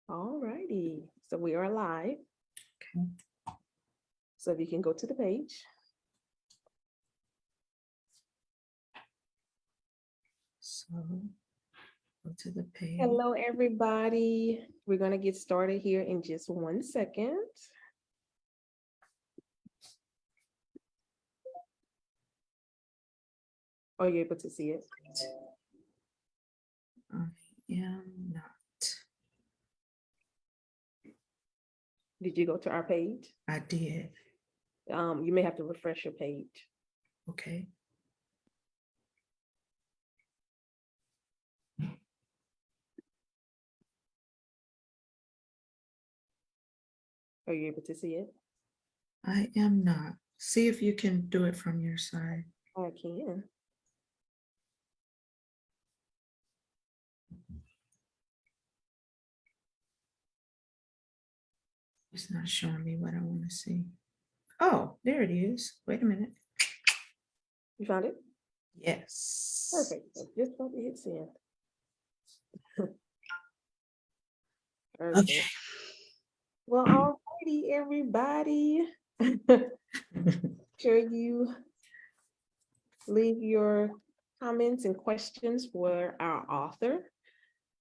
All righty. So we are live. Okay. So if you can go to the page. So go to the page. Hello, everybody. We're going to get started here in just 1 second. Are you able to see it? I am not. Did you go to our page? I did. You may have to refresh your page. Okay. Are you able to see it? I am not. See if you can do it from your side. I can. It's not showing me what I want to see. Oh, there it is. Wait a minute. You found it? Yes. Perfect. So just about to hit send. Okay. Well, all righty, everybody. Sure you leave your comments and questions for our author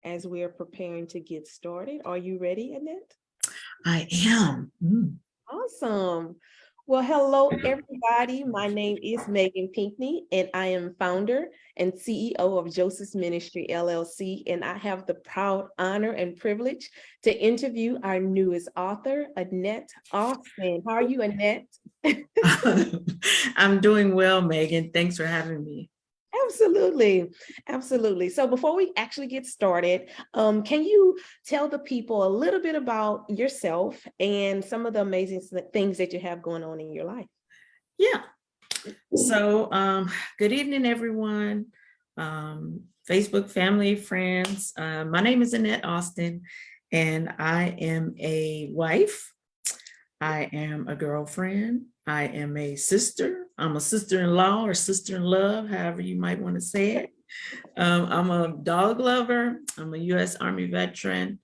as we are preparing to get started. Are you ready, Annette? I am. Awesome. Well, hello, everybody. My name is Meagan Pinkney, and I am founder and CEO of Joseph's Ministry, LLC, and I have the proud honor and privilege to interview our newest author, Annette Austin. How are you, Annette? I'm doing well, Megan. Thanks for having me. Absolutely. Absolutely. So before we actually get started, can you tell the people a little bit about yourself and some of the amazing things that you have going on in your life? Yeah. So good evening, everyone. Facebook family, friends. My name is Annette Austin, and I am a wife. I am a girlfriend. I am a sister. I'm a sister-in-law or sister-in-love, however you might want to say it. I'm a dog lover. I'm a U.S. Army veteran.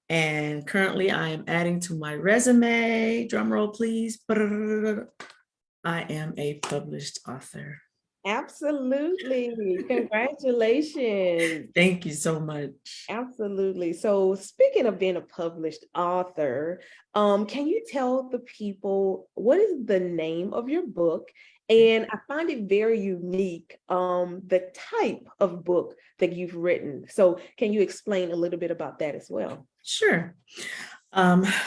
And currently I am adding to my resume, drum roll please. I am a published author. Absolutely. Congratulations. Thank you so much. Absolutely. So speaking of being a published author, can you tell the people what is the name of your book? And I find it very unique, the type of book that you've written. So can you explain a little bit about that as well? Sure.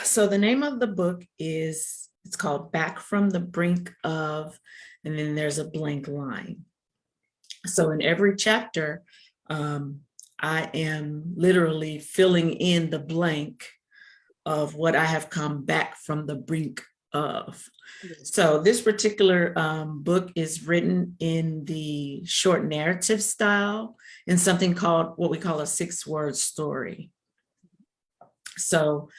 So the name of the book it's called Back from the Brink of, and then there's a blank line. So in every chapter, I am literally filling in the blank of what I have come back from the brink of. So this particular book is written in the short narrative style in something called what we call a 6-word story. So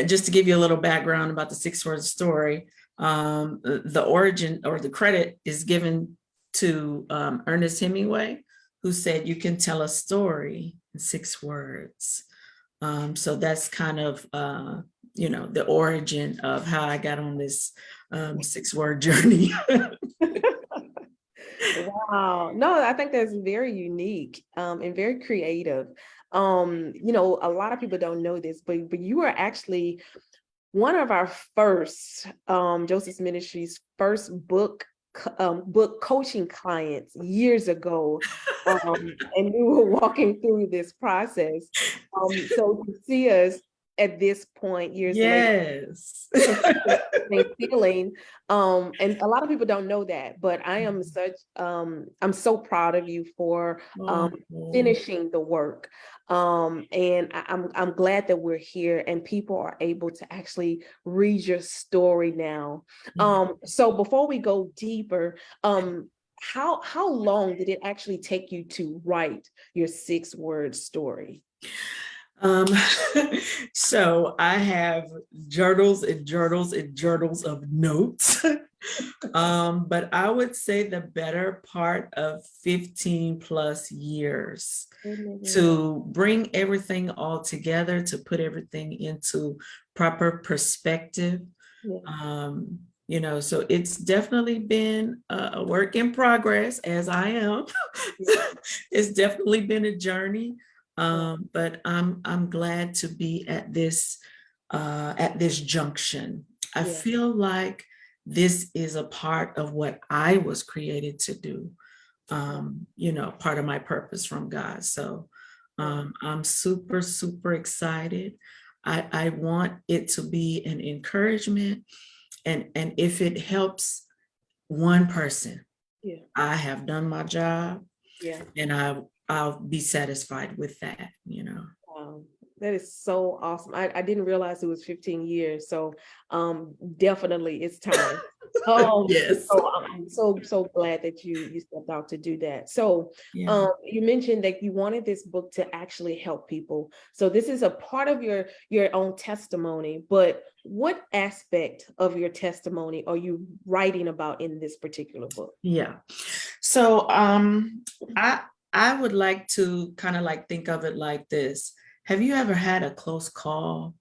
just to give you a little background about the 6-word story, the origin or the credit is given to Ernest Hemingway, who said, "You can tell a story in 6 words." So that's kind of, the origin of how I got on this 6-word journey. Wow. No, I think that's very unique and very creative. A lot of people don't know this, but you are actually one of our first Joseph's Ministries first book coaching clients years ago. And we were walking through this process. So to see us at this point years later, Yes. feeling, and a lot of people don't know that, but I am I'm so proud of you for finishing the work. And I'm glad that we're here and people are able to actually read your story now. So before we go deeper, how long did it actually take you to write your 6-word story? So I have journals and journals and journals of notes. But I would say the better part of 15 plus years to bring everything all together, to put everything into proper perspective. You know, so it's definitely been a work in progress, as I am. It's definitely been a journey. But I'm glad to be at this junction. I feel like this is a part of what I was created to do. You know, part of my purpose from God. So I'm super, super excited. I want it to be an encouragement. And if it helps one person, I have done my job. And I'll be satisfied with that, you know. That is so awesome. I didn't realize it was 15 years. So definitely it's time. Yes. So I'm so glad that you stepped out to do that. So you mentioned that you wanted this book to actually help people. So this is a part of your own testimony, but what aspect of your testimony are you writing about in this particular book? Yeah. So I would like to kind of like think of it like this. Have you ever had a close call?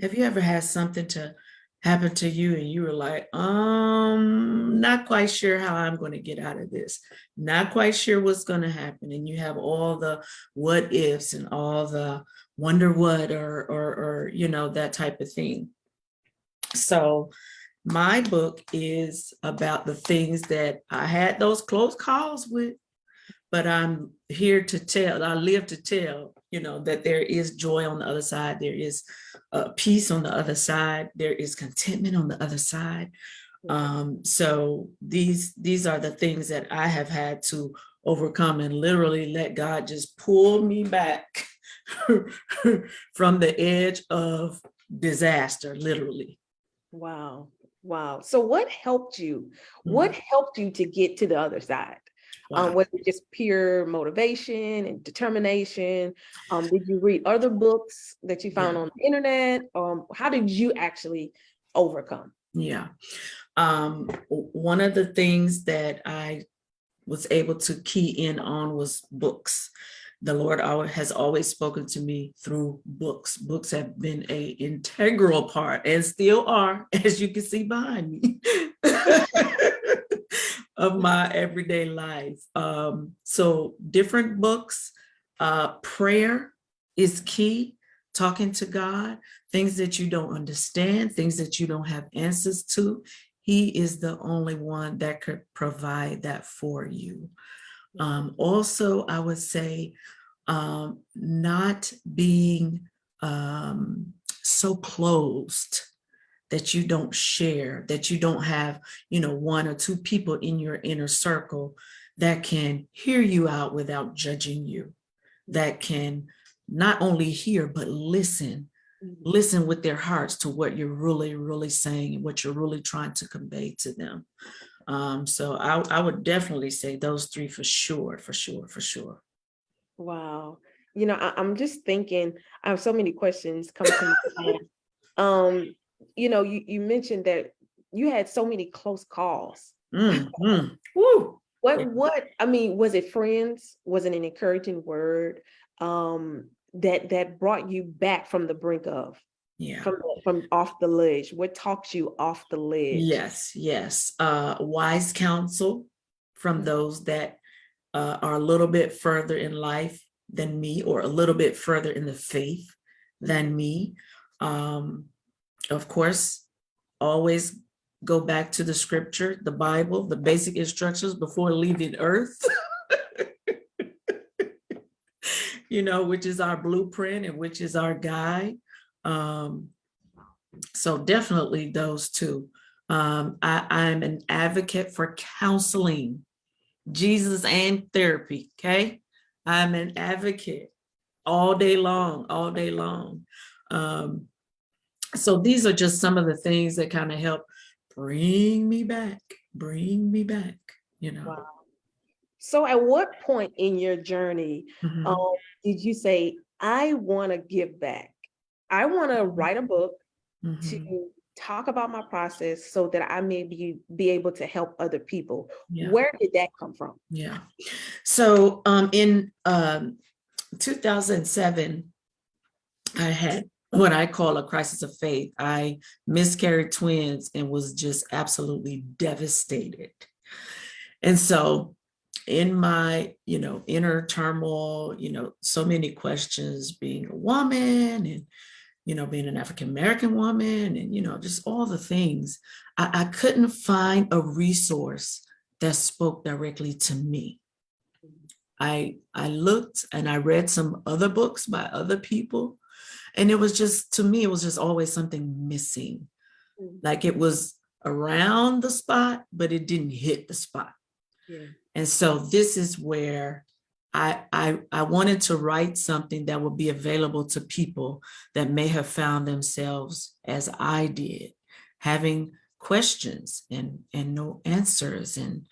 Have you ever had something to happen to you and you were like, not quite sure how I'm going to get out of this, not quite sure what's going to happen, and you have all the what ifs and all the wonder what or you know, that type of thing. So my book is about the things that I had those close calls with, but I'm here to tell, I live to tell, you know, that there is joy on the other side. There is peace on the other side. There is contentment on the other side. So these are the things that I have had to overcome and literally let God just pull me back from the edge of disaster, literally. Wow. Wow. So what helped you? What helped you to get to the other side? Was it just pure motivation and determination? Did you read other books that you found on the internet? How did you actually overcome? Yeah. One of the things that I was able to key in on was books. The Lord has always spoken to me through books. Books have been an integral part and still are, as you can see behind me, of my everyday life. So different books, prayer is key, talking to God, things that you don't understand, things that you don't have answers to. He is the only one that could provide that for you. Also, I would say not being so closed that you don't share, that you don't have, you know, one or two people in your inner circle that can hear you out without judging you, that can not only hear, but listen with their hearts to what you're really, really saying and what you're really trying to convey to them. So I would definitely say those three for sure. Wow. You know, I'm just thinking, I have so many questions come to my mind. You know, you mentioned that you had so many close calls. Woo. What, I mean, was it friends? Was it an encouraging word that brought you back from the brink of? From off the ledge? What talks you off the ledge? Yes. Wise counsel from those that are a little bit further in life than me, or a little bit further in the faith than me. Of course, always go back to the scripture, the Bible, the basic instructions before leaving earth. You know, which is our blueprint and which is our guide. So definitely those two. I'm an advocate for counseling, Jesus and therapy. Okay. I'm an advocate all day long. So these are just some of the things that kind of help bring me back, you know. Wow. So at what point in your journey did you say, I want to give back? I want to write a book to talk about my process so that I may be able to help other people. Yeah. Where did that come from? Yeah. So in 2007, I had what I call a crisis of faith. I miscarried twins and was just absolutely devastated. And so in my, inner turmoil, so many questions, being a woman and, being an African-American woman and, just all the things, I couldn't find a resource that spoke directly to me. I looked and I read some other books by other people, and it was just, to me, it was just always something missing. Like it was around the spot, but it didn't hit the spot. Yeah. And so this is where I wanted to write something that would be available to people that may have found themselves, as I did, having questions and no answers, and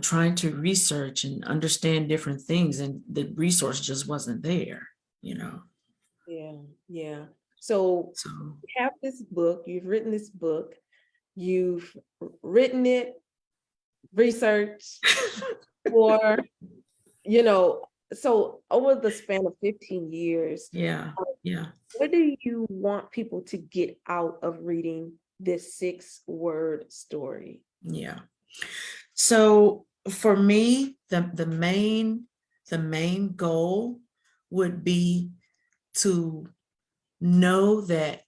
trying to research and understand different things, and the resource just wasn't there. Yeah. So you have this book, you've written this book, you've written it, researched for, so over the span of 15 years. Yeah. What do you want people to get out of reading this 6-word story? Yeah. So for me, the main goal would be to know that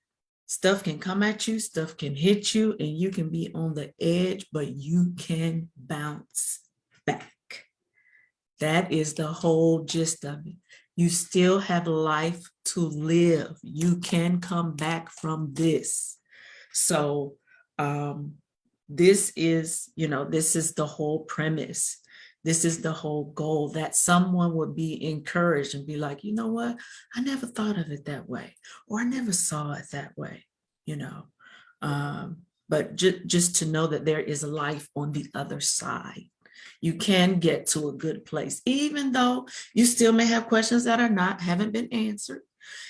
stuff can come at you, stuff can hit you, and you can be on the edge, but you can bounce back. That is the whole gist of it. You still have life to live. You can come back from this. So this is the whole premise. This is the whole goal, that someone would be encouraged and be like, you know what? I never thought of it that way, or I never saw it that way, but just to know that there is a life on the other side. You can get to a good place, even though you still may have questions that haven't been answered.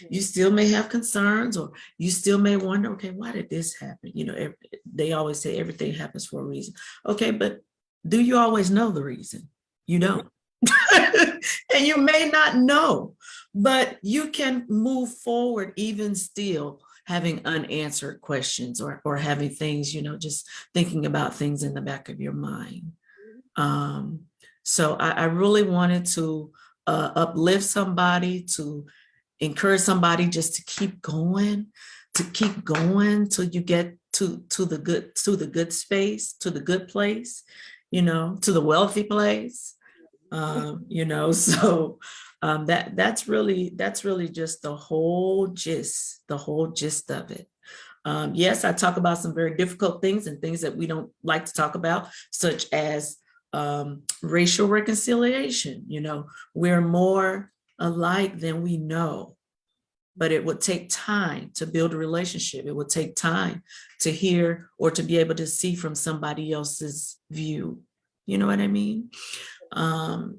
You still may have concerns, or you still may wonder, okay, why did this happen? They always say everything happens for a reason. Okay, but do you always know the reason? You don't. And you may not know, but you can move forward even still having unanswered questions, or having things, just thinking about things in the back of your mind. So I really wanted to uplift somebody, to encourage somebody just to keep going till you get to the good space, to the good place, to the wealthy place, so that's really just the whole gist of it. Yes, I talk about some very difficult things and things that we don't like to talk about, such as racial reconciliation. We're more alike than we know, but it would take time to build a relationship. It would take time to hear or to be able to see from somebody else's view. You know what I mean?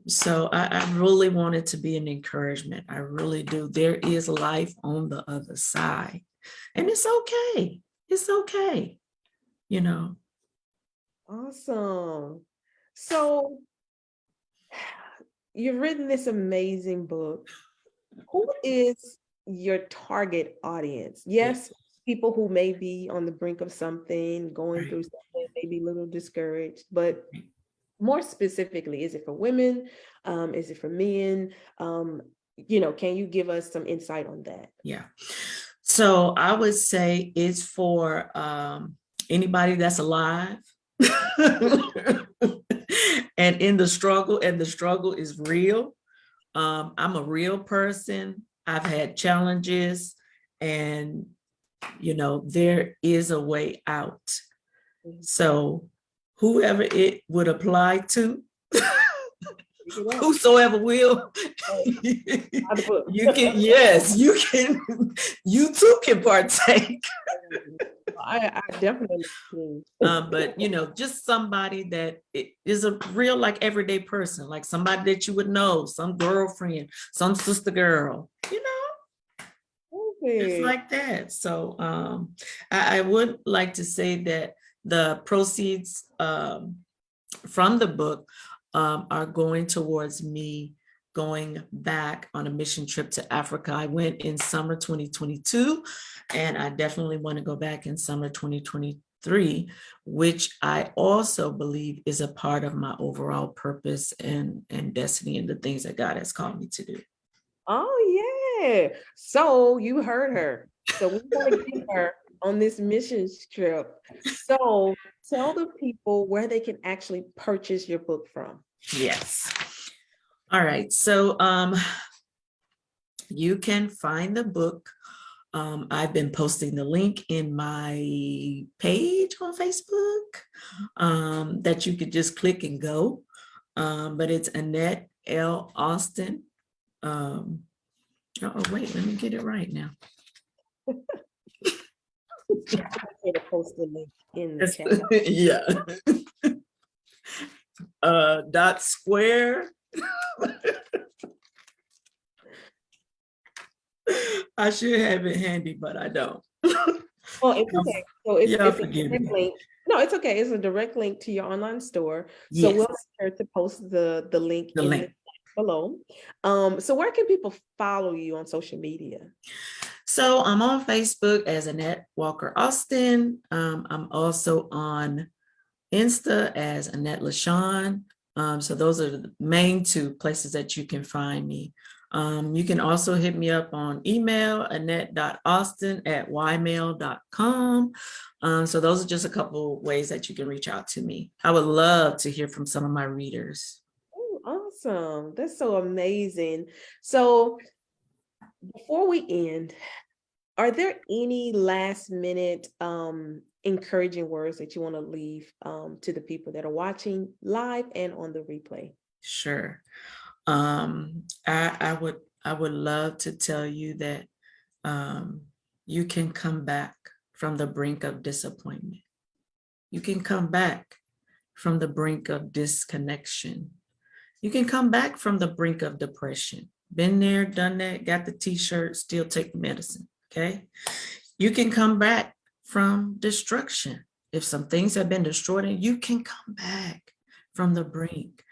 So I really want it to be an encouragement. I really do. There is life on the other side, and it's okay. It's okay. Awesome. So you've written this amazing book. Who is your target audience? Yes, people who may be on the brink of something, going through something, maybe a little discouraged, but more specifically, is it for women? Is it for men? Can you give us some insight on that? Yeah. So I would say it's for anybody that's alive and in the struggle, and the struggle is real. I'm a real person. I've had challenges, and there is a way out. So whoever it would apply to, whosoever will, you too can partake. I definitely do. But just somebody that is a real, like, everyday person, like somebody that you would know, some girlfriend, some sister girl, It's it. like that. So I would like to say that the proceeds from the book are going towards me going back on a mission trip to Africa. I went in summer 2022, and I definitely want to go back in summer 2023, which I also believe is a part of my overall purpose and destiny and the things that God has called me to do. Oh, yeah. So you heard her. So we want to get her on this mission trip. So tell the people where they can actually purchase your book from. Yes. All right. So you can find the book. I've been posting the link in my page on Facebook that you could just click and go. But it's Annette L. Austin. Oh, wait, let me get it right now. I'm to post the link in the chat. Yeah. Dot square. I should have it handy, but I don't. Oh, it's okay. So it's a forgive direct me. link. No, it's okay. It's a direct link to your online store. So Yes. we'll make sure to post the link The in link. the below. So where can people follow you on social media? So I'm on Facebook as Annette Walker Austin. I'm also on Insta as Annette LaShawn. So those are the main two places that you can find me. You can also hit me up on email, annette.austin@ymail.com. So those are just a couple ways that you can reach out to me. I would love to hear from some of my readers. Oh, awesome. That's so amazing. So before we end, are there any last minute encouraging words that you want to leave to the people that are watching live and on the replay? Sure. I would love to tell you that you can come back from the brink of disappointment. You can come back from the brink of disconnection. You can come back from the brink of depression. Been there, done that, got the t-shirt, still take the medicine, okay? You can come back from destruction. If some things have been destroyed, you can come back from the brink.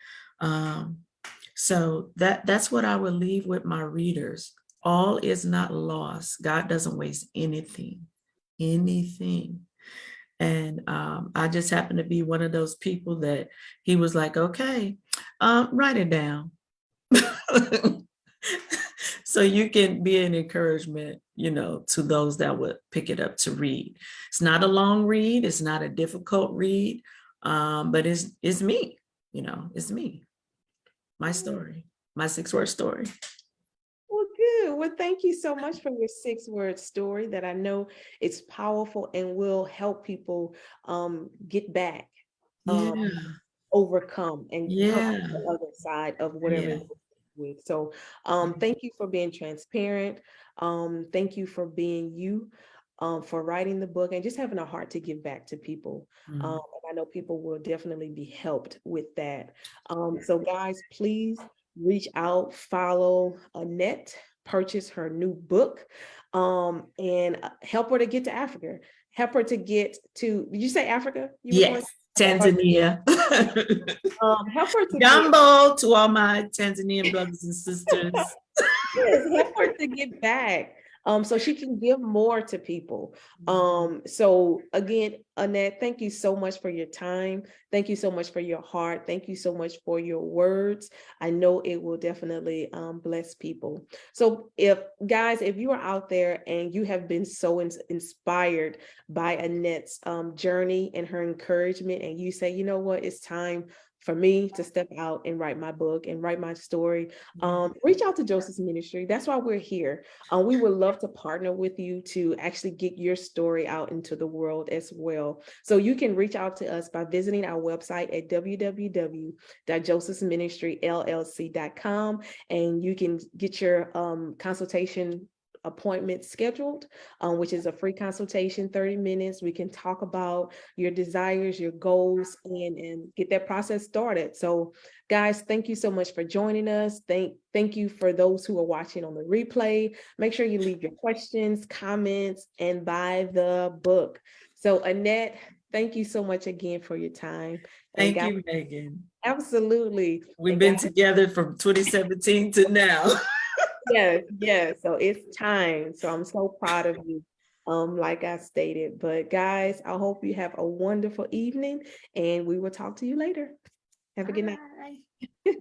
So that's what I would leave with my readers. All is not lost. God doesn't waste anything. And I just happen to be one of those people that he was like, okay, write it down. So you can be an encouragement, to those that would pick it up to read. It's not a long read. It's not a difficult read, but it's me, it's me, my story, my 6-word story. Well, good. Well, thank you so much for your 6-word story that I know it's powerful and will help people get back, overcome, and come to the other side of whatever it was with. So thank you for being transparent. Thank you for being you, for writing the book and just having a heart to give back to people. And I know people will definitely be helped with that. So guys, please reach out, follow Annette, purchase her new book, and help her to get to Africa. Help her to get to, did you say Africa? Yes, Tanzania. Help her to Jumbo to all my Tanzanian brothers and sisters. Yes, help her to get back, so she can give more to people. So again, Annette, thank you so much for your time. Thank you so much for your heart. Thank you so much for your words. I know it will definitely bless people. So if you are out there and you have been so inspired by Annette's journey and her encouragement, and you say, you know what, it's time for me to step out and write my book and write my story, reach out to Joseph's Ministry. That's why we're here. We would love to partner with you to actually get your story out into the world as well. So you can reach out to us by visiting our website at www.josephsministryllc.com, and you can get your consultation appointment scheduled, which is a free consultation, 30 minutes. We can talk about your desires, your goals, and get that process started. So guys, thank you so much for joining us. Thank you for those who are watching on the replay. Make sure you leave your questions, comments, and buy the book. So Annette, thank you so much again for your time. And Thank guys, you, Megan. absolutely. We've And been guys, together from 2017 to now. yes. So it's time. So I'm so proud of you. Like I stated. But guys, I hope you have a wonderful evening and we will talk to you later. Have a good night. Bye.